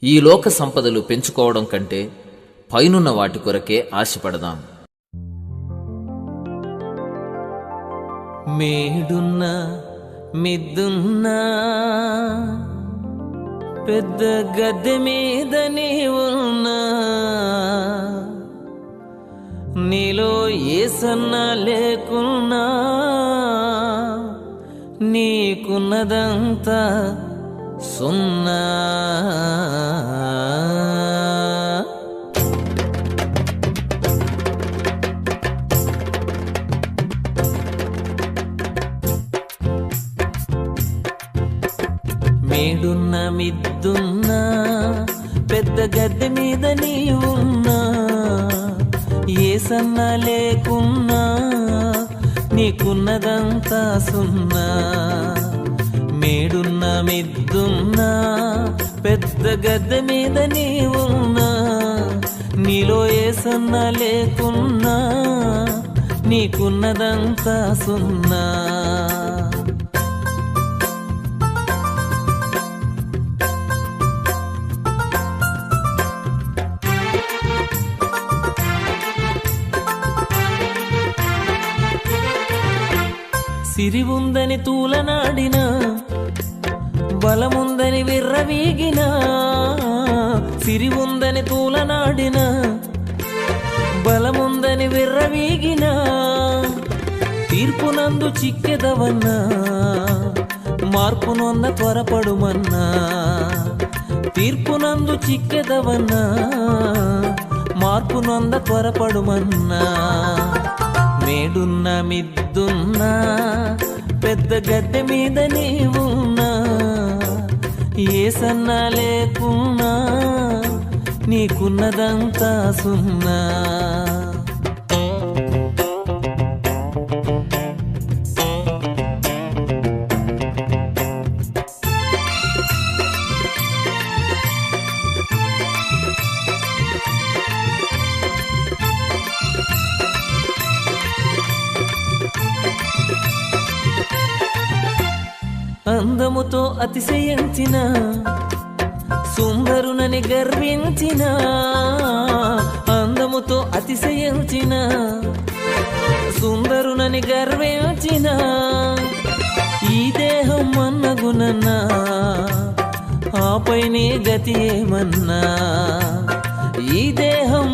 ఈ లోక సంపదలు పెంచుకోవడం కంటే పైనున్న వాటి కొరకే ఆశపడదాం. మేడున్న మిద్దున్నా పెద్ద గద్దె మీద నీవున్నా, నీలో ఏసన్నా లేకున్నా నీకున్నదంతా సున్నా. మేడున్న మిద్దున్నా పెద్ద గద్దె మీద నీవున్నా, ఏసన్నా లేకున్నా నీకున్నదంతా సున్నా. మేడున్న మిద్దున్నా పెద్ద గద్దె మీద నీవున్నా, నీలో ఏసన్నా లేకున్నా నీకున్నదంతా సున్నా. సిరి ఉందని తూలనాడినా, బలముందని విర్రవీగినా, సిరి ఉందని తూలనాడినా, బలముందని విర్రవీగినా, తీర్పునందు చిక్కెదవన్నా మార్పునొంద త్వరపడుమన్నా. తీర్పునందు చిక్కెదవన్నా మార్పునొంద త్వరపడుమన్నా. మేడున్న మిద్దున్నా పెద్ద గద్దె మీద నీవున్నా, ఏసన్నా లేకున్నా నీకున్నదంతా సున్నా. అందముతో అతిశయించిన, సుందరునని గర్వించిన, అందముతో అతిశయించిన, సుందరునని గర్వించిన, ఈ దేహం మన్నగునన్నా ఆపై నీ గతి ఏమన్నా. ఈ దేహం